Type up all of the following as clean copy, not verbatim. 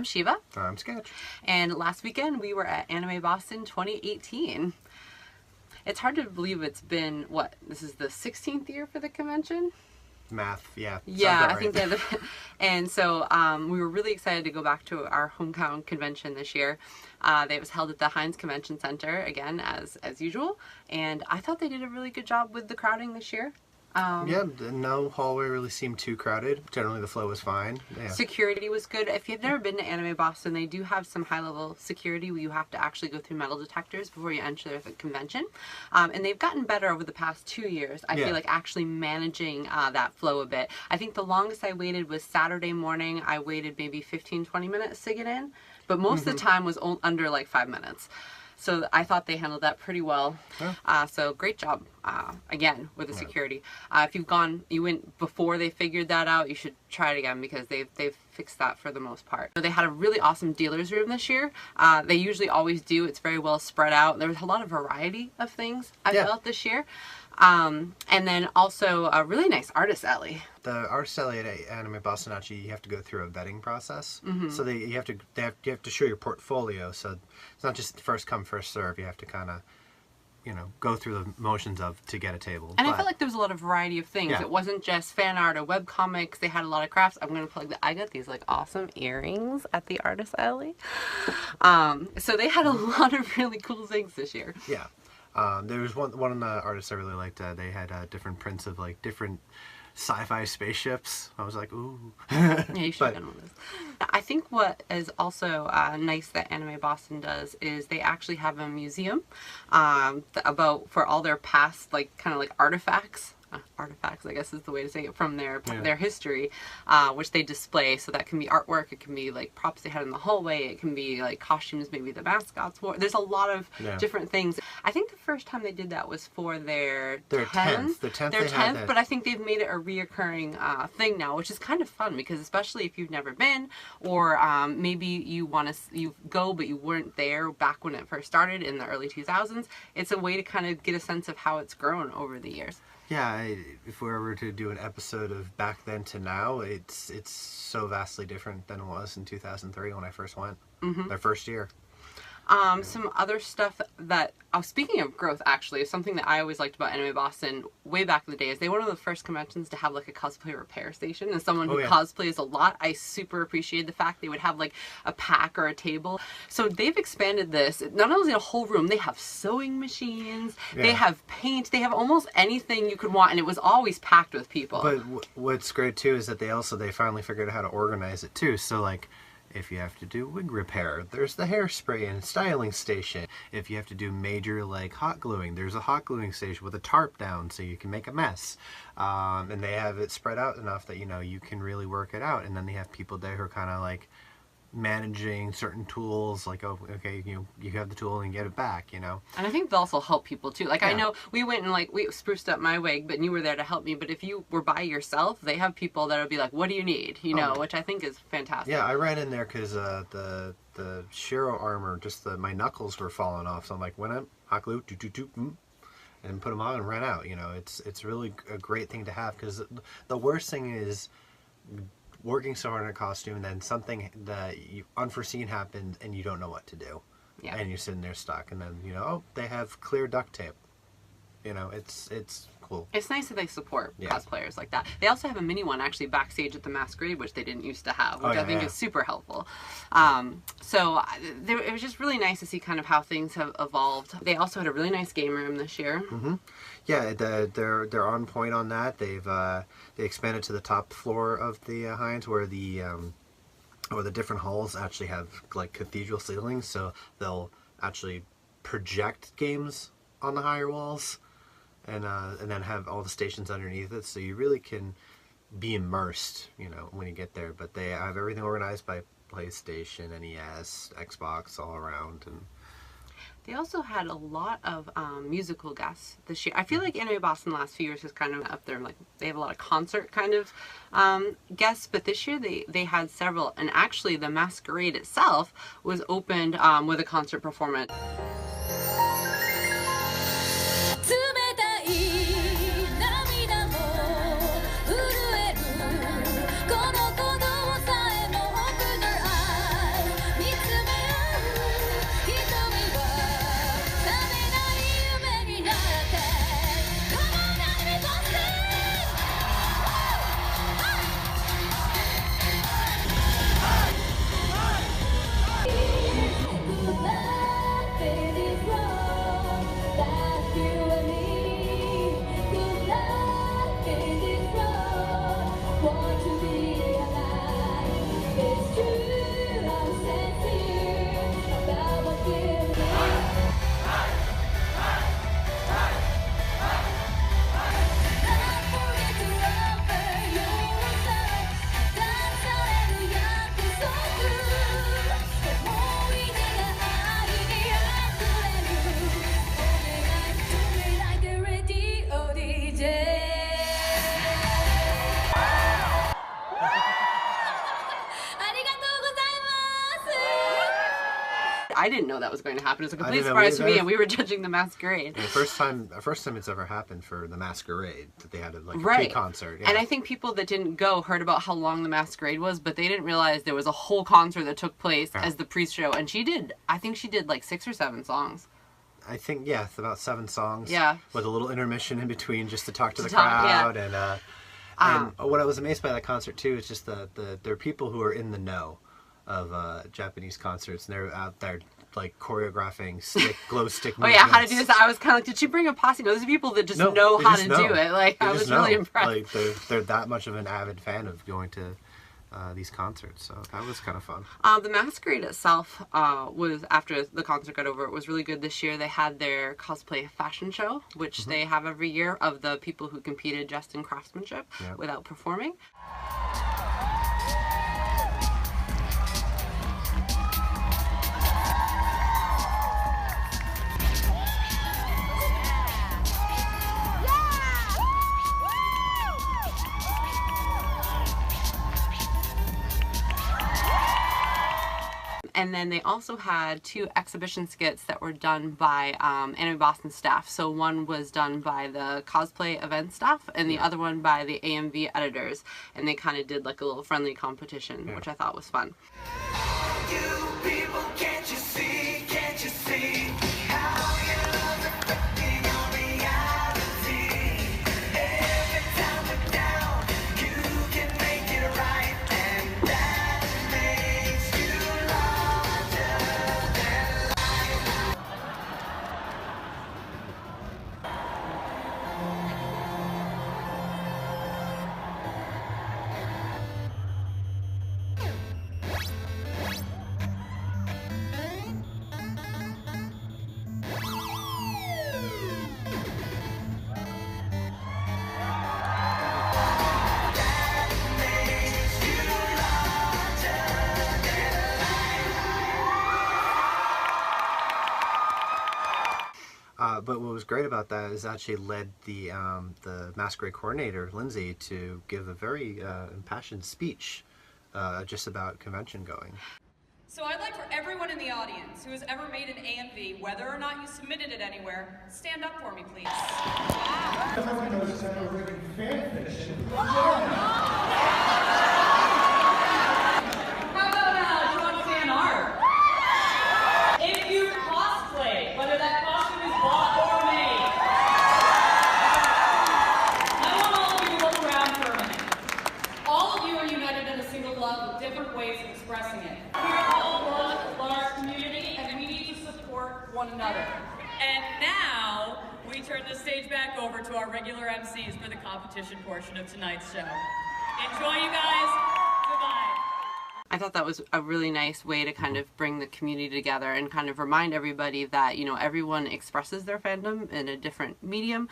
I'm Shiva. I'm Skits. And last weekend we were at Anime Boston 2018. It's hard to believe it's been, what, this is the 16th year for the convention? Math, yeah. Yeah, I right. think and so we were really excited to go back to our hometown convention this year. It was held at the Heinz Convention Center, again, as usual. And I thought they did a really good job with the crowding this year. Yeah, no hallway really seemed too crowded. Generally, the flow was fine. Yeah. Security was good. If you've never been to Anime Boston, they do have some high-level security where you have to actually go through metal detectors before you enter the convention. And they've gotten better over the past 2 years. I feel like actually managing that flow a bit. I think the longest I waited was Saturday morning. I waited maybe 15-20 minutes to get in, but most of the time was under like 5 minutes. So I thought they handled that pretty well. Yeah. So great job, again, with the security. If you went before they figured that out, you should try it again because they've fixed that for the most part. They had a really awesome dealer's room this year. They usually always do. It's very well spread out. There was a lot of variety of things I felt this year. And then also a really nice artist alley. The artist alley at Anime Boston, actually, you have to go through a vetting process. So you have to show your portfolio. So it's not just first come, first serve. You have to kind of, go through the motions to get a table. And I felt like there was a lot of variety of things. Yeah. It wasn't just fan art or web comics. They had a lot of crafts. I'm going to plug that. I got these like awesome earrings at the artist alley. So they had a lot of really cool things this year. Yeah. There was one of the artists I really liked. They had different prints of like different sci-fi spaceships. I was like, ooh. Yeah, you should have done one of those. I think what is also nice that Anime Boston does is they actually have a museum for all their past kind of artifacts. Artifacts, I guess is the way to say it, from their history, which they display. So that can be artwork, it can be like props they had in the hallway, it can be like costumes maybe the mascots wore. There's a lot of different things. I think the first time they did that was for their 10th. Their 10th, but I think they've made it a reoccurring thing now, which is kind of fun because especially if you've never been, or maybe you go but you weren't there back when it first started in the early 2000s, it's a way to kind of get a sense of how it's grown over the years. Yeah, if we were to do an episode of back then to now, it's so vastly different than it was in 2003 when I first went. Their first year. Some other stuff that, speaking of growth actually, something that I always liked about Anime Boston way back in the day is they were one of the first conventions to have like a cosplay repair station. As someone who cosplays a lot, I super appreciated the fact they would have like a pack or a table. So they've expanded this. Not only a whole room, they have sewing machines, they have paint, they have almost anything you could want, and it was always packed with people. But what's great too is that they finally figured out how to organize it too. So like, if you have to do wig repair, there's the hairspray and styling station. If you have to do major like hot gluing, there's a hot gluing station with a tarp down so you can make a mess. And they have it spread out enough that you can really work it out. And then they have people there who are kind of like managing certain tools, like, oh, okay, you have the tool and get it back, And I think they'll also help people too. Like I know we went and we spruced up my wig, but you were there to help me. But if you were by yourself, they have people that'll be like, what do you need? Which I think is fantastic. Yeah, I ran in there because the Shiro armor, just my knuckles were falling off. So I'm like, went in, hot glue, and put them on and ran out. It's really a great thing to have because the worst thing is working so hard in a costume and then something that unforeseen happens and you don't know what to do. Yeah. And you're sitting there stuck and then, they have clear duct tape. It's cool. It's nice that they support cosplayers like that. They also have a mini one actually backstage at the Masquerade, which they didn't used to have, which I think is super helpful. So it was just really nice to see kind of how things have evolved. They also had a really nice game room this year. Yeah, they're on point on that. They expanded to the top floor of the Heinz where the different halls actually have like cathedral ceilings, so they'll actually project games on the higher walls, and then have all the stations underneath it, so you really can be immersed, when you get there. But they have everything organized by PlayStation, NES, Xbox, all around, and they also had a lot of musical guests this year. I feel like Anime Boston the last few years is kind of up there. Like they have a lot of concert kind of guests, but this year they had several. And actually, the Masquerade itself was opened with a concert performance. I didn't know that was going to happen. It was a complete I didn't know surprise to me, either. and we were judging the Masquerade. The first time it's ever happened for the Masquerade that they had a Right. pre-concert. And I think people that didn't go heard about how long the Masquerade was, but they didn't realize there was a whole concert that took place as the pre-show. And I think she did like 6 or 7 songs. I think, yeah, it's about 7 songs. Yeah. With a little intermission in between just to talk to the crowd. Yeah. And what I was amazed by that concert, too, is just there are people who are in the know of Japanese concerts, and they're out there, like, choreographing glow stick Oh, yeah, how to do this. I was kind of like, did she bring a posse? No, these are people that just know how to do it. Like, I was really impressed. Like, they're that much of an avid fan of going to these concerts, so that was kind of fun. The Masquerade itself was, after the concert got over, it was really good this year. They had their Cosplay Fashion show, which they have every year, of the people who competed just in craftsmanship without performing. And then they also had 2 exhibition skits that were done by Anime Boston staff. So one was done by the cosplay event staff, and the other one by the AMV editors. And they kind of did like a little friendly competition, which I thought was fun. You people, can't you see, how your love's affecting your reality? Every time we're down, you can make it right, and that makes you larger than life. But what was great about that is actually led the Masquerade coordinator, Lindsay, to give a very impassioned speech just about convention going. So I'd like for everyone in the audience who has ever made an AMV, whether or not you submitted it anywhere, stand up for me, please. Everyone knows that we're writing fan fiction. How about drawing fan art? If you cosplay, whether that costume is bought or made, I want all of you to look around for a minute. All of you are united in a single love with different ways of expressing it. We are all one large community, and we need to support one another. And now, we turn the stage back over to our regular MCs for the competition portion of tonight's show. Enjoy, you guys. Goodbye. I thought that was a really nice way to kind of bring the community together and kind of remind everybody that, you know, everyone expresses their fandom in a different medium.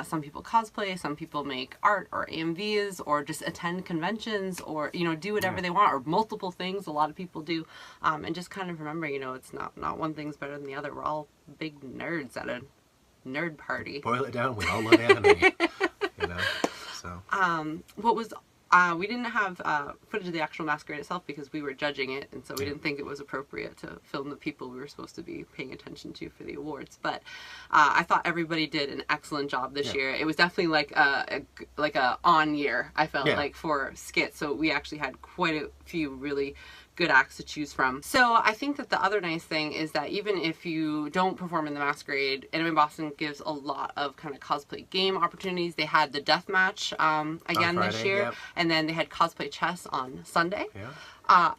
Some people cosplay, some people make art or AMVs or just attend conventions or, you know, do whatever they want, or multiple things. A lot of people do. And just kind of remember, you know, it's not one thing's better than the other. We're all big nerds at a nerd party. Boil it down, we all love anime. You know, so. What was we didn't have footage of the actual masquerade itself because we were judging it, and so we didn't think it was appropriate to film the people we were supposed to be paying attention to for the awards. But I thought everybody did an excellent job this year. It was definitely like a on year, I felt like, for skits. So we actually had quite a few really good acts to choose from. So I think that the other nice thing is that even if you don't perform in the Masquerade, Anime Boston gives a lot of kind of cosplay game opportunities. They had the death match again Friday, this year, and then they had cosplay chess on Sunday.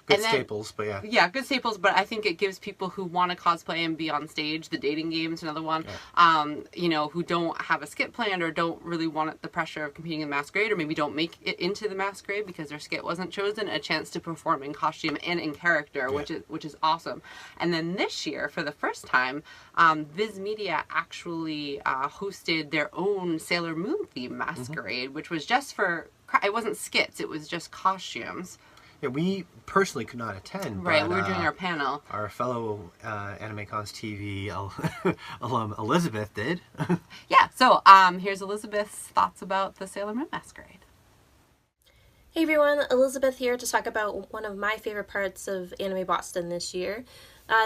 Good staples, but yeah. Yeah, good staples, but I think it gives people who want to cosplay and be on stage. The dating game's another one. You know, who don't have a skit planned or don't really want the pressure of competing in the Masquerade, or maybe don't make it into the Masquerade because their skit wasn't chosen, a chance to perform in costume and in character, which is awesome. And then this year, for the first time, Viz Media actually hosted their own Sailor Moon theme Masquerade, which was just for, it wasn't skits, it was just costumes. Yeah, we personally could not attend. Right, but, we were doing our panel. Our fellow AnimeCons TV alum Elizabeth did. Yeah, so here's Elizabeth's thoughts about the Sailor Moon Masquerade. Hey everyone, Elizabeth here to talk about one of my favorite parts of Anime Boston this year.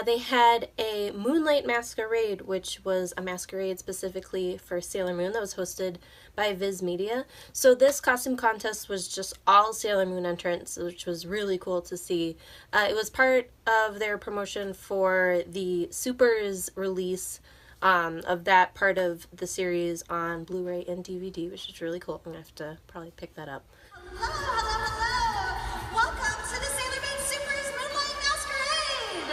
they had a Moonlight Masquerade, which was a masquerade specifically for Sailor Moon that was hosted by Viz Media. So this costume contest was just all Sailor Moon entrants, which was really cool to see. It was part of their promotion for the Supers release of that part of the series on Blu-ray and DVD, which is really cool. I'm gonna have to probably pick that up. Hello, hello, hello! Welcome to the Sailor Moon Supers Moonlight Masquerade!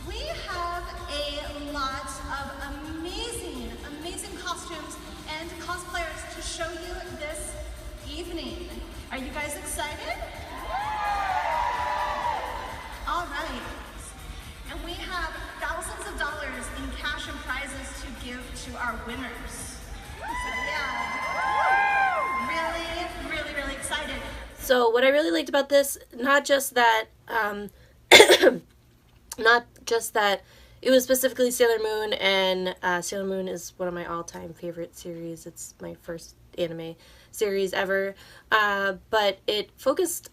We have a lot of amazing, amazing costumes and cosplayers to show you this evening. Are you guys excited? All right. And we have thousands of dollars in cash and prizes to give to our winners. So yeah, really excited. So what I really liked about this, not just that it was specifically Sailor Moon, and Sailor Moon is one of my all-time favorite series. It's my first anime series ever, but it focused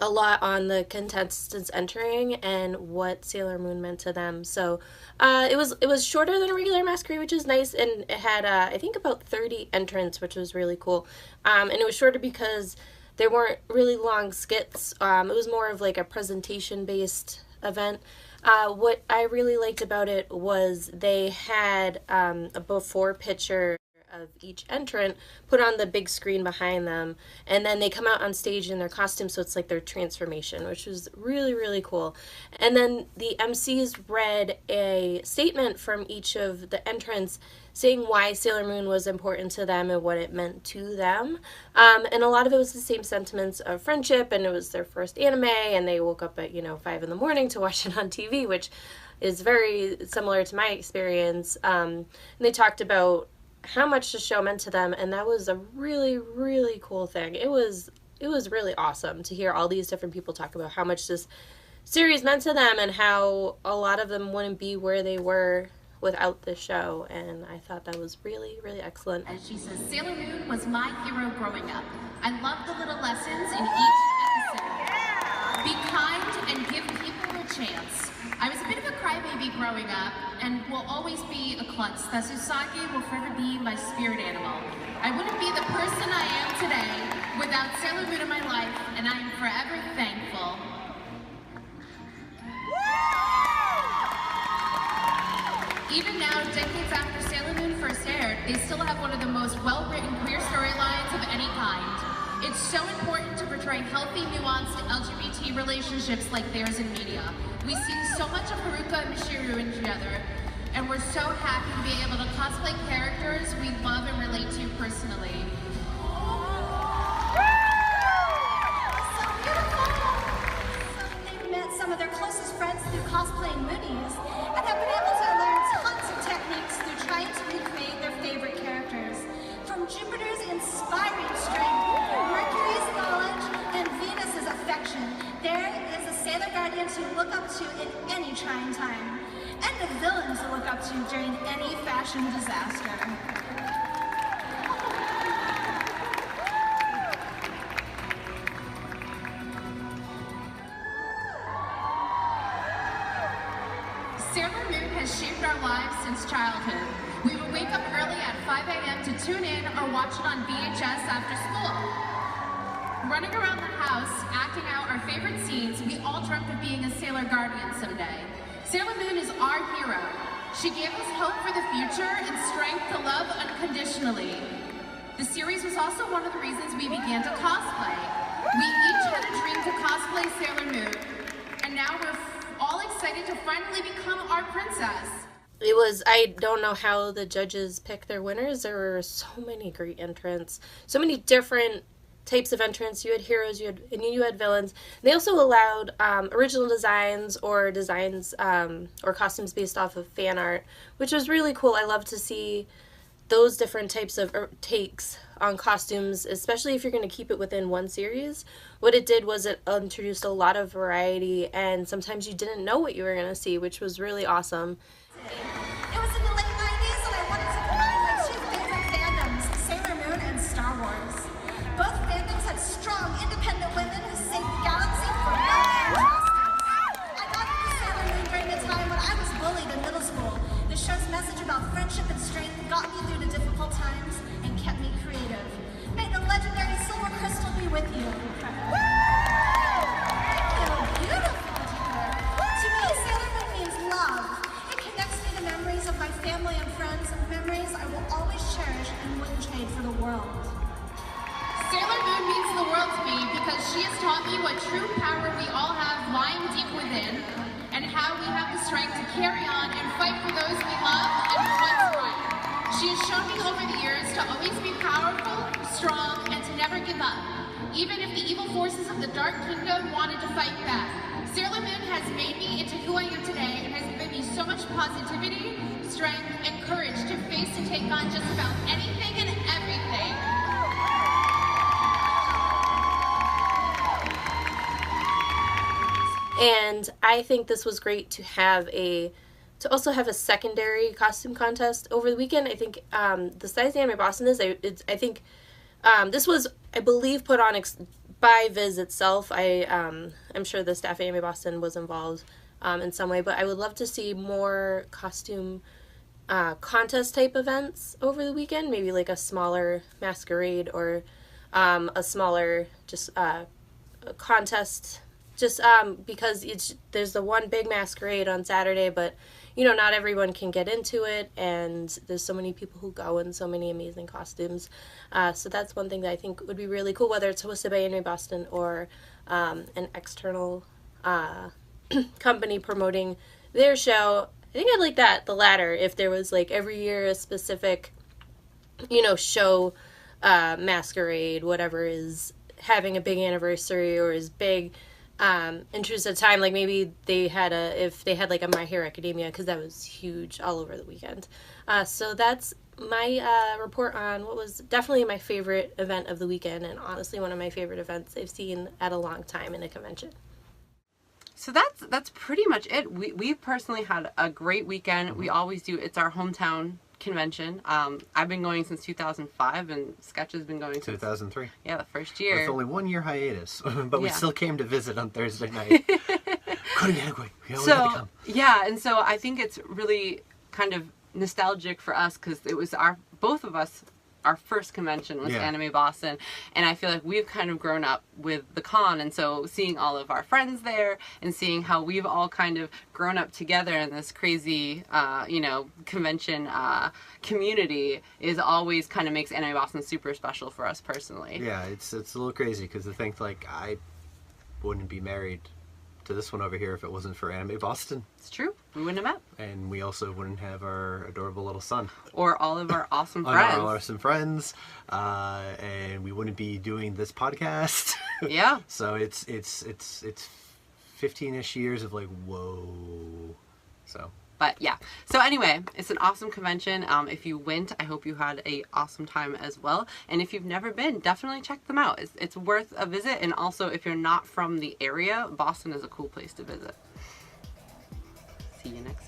a lot on the contestants entering and what Sailor Moon meant to them. So it was shorter than a regular masquerade, which is nice, and it had I think about 30 entrants, which was really cool. And it was shorter because there weren't really long skits. It was more of like a presentation based event. What I really liked about it was they had a before picture of each entrant put on the big screen behind them, and then they come out on stage in their costume, so it's like their transformation, which was really cool. And then the MCs read a statement from each of the entrants saying why Sailor Moon was important to them and what it meant to them, and a lot of it was the same sentiments of friendship, and it was their first anime, and they woke up at 5 in the morning to watch it on TV, which is very similar to my experience. And they talked about how much the show meant to them, and that was a really cool thing. It was really awesome to hear all these different people talk about how much this series meant to them and how a lot of them wouldn't be where they were without the show, and I thought that was really excellent. As she says, Sailor Moon was my hero growing up. I loved the little lessons in each episode. Be kind and give people a chance. I was a bit of a crybaby growing up and will always be a klutz. Tsusage will forever be my spirit animal. I wouldn't be the person I am today without Sailor Moon in my life, and I am forever thankful. Even now, decades after Sailor Moon first aired, they still have one of the most well-written queer storylines of any kind. It's so important to portray healthy, nuanced LGBT relationships like theirs in media. We see so much of Haruka and Michiru in together, and we're so happy to be able to cosplay characters we love and relate to personally. So beautiful! So they've met some of their closest friends through cosplaying Moonies, and have been able to learn tons of techniques through trying to recreate their favorite characters. From Jupiter's inspiring strength, Mercury's knowledge, and Venus's affection, there is a Sailor Guardian to look up to in any trying time, and a villain to look up to during any fashion disaster. Sailor Moon has shaped our lives since childhood. We would wake up early at 5 a.m. to tune in or watch it on VHS after school. Running around the house, acting out our favorite scenes, we all dreamt of being a Sailor Guardian someday. Sailor Moon is our hero. She gave us hope for the future and strength to love unconditionally. The series was also one of the reasons we began to cosplay. We each had a dream to cosplay Sailor Moon, and now we're all excited to finally become our princess. It was, I don't know how the judges pick their winners. There were so many great entrants, so many different types of entrants. You had heroes, you had villains. They also allowed original designs or costumes based off of fan art, which was really cool. I love to see those different types of takes on costumes, especially if you're going to keep it within one series. What it did was it introduced a lot of variety, and sometimes you didn't know what you were going to see, which was really awesome. It was in the late 90s, and I wanted to combine my two favorite fandoms, Sailor Moon and Star Wars. Both fandoms had strong, independent women who saved the galaxy from love and justice. memories of my family and friends, memories I will always cherish and wouldn't trade for the world. Sailor Moon means the world to me because she has taught me what true power we all have lying deep within, and how we have the strength to carry on and fight for those we love and for what's right. She has shown me over the years to always be powerful, strong, and to never give up, even if the evil forces of the Dark Kingdom wanted to fight back. Sailor Moon has made me into who I am today and has given me so much positivity, strength, and courage to face and take on just about anything and everything. And I think this was great to also have a secondary costume contest over the weekend. I think the size Anime Boston is, I think this was, I believe, put on by Viz itself. I'm sure the staff at Anime Boston was involved in some way, but I would love to see more costume contest type events over the weekend. Maybe like a smaller masquerade or a smaller just contest. Just because there's the one big masquerade on Saturday, but not everyone can get into it, and there's so many people who go in so many amazing costumes. So that's one thing that I think would be really cool, whether it's hosted by Anime Boston or an external company promoting their show. I think I'd like the latter, if there was like every year a specific, show, masquerade, whatever is having a big anniversary or is big. Interest of time, like maybe if they had like a My Hero Academia, because that was huge all over the weekend. So that's my report on what was definitely my favorite event of the weekend, and honestly one of my favorite events I've seen at a long time in a convention. So that's pretty much it. We've personally had a great weekend. We always do. It's our hometown convention. I've been going since 2005, and Sketch has been going since 2003. Yeah, the first year. With only 1 year hiatus, but we still came to visit on Thursday night. Yeah, and so I think it's really kind of nostalgic for us because it was both of us. Our first convention was Anime Boston, and I feel like we've kind of grown up with the con, and so seeing all of our friends there and seeing how we've all kind of grown up together in this crazy, convention community is always kind of makes Anime Boston super special for us personally. Yeah, it's a little crazy because I think like I wouldn't be married to this one over here if it wasn't for Anime Boston. It's true. We wouldn't have met. And we also wouldn't have our adorable little son. Or all of our awesome friends. All our awesome friends. And we wouldn't be doing this podcast. Yeah. So it's 15-ish years of like, whoa. So. But yeah. So anyway, it's an awesome convention. If you went, I hope you had a awesome time as well. And if you've never been, definitely check them out. It's worth a visit. And also, if you're not from the area, Boston is a cool place to visit. See you next time.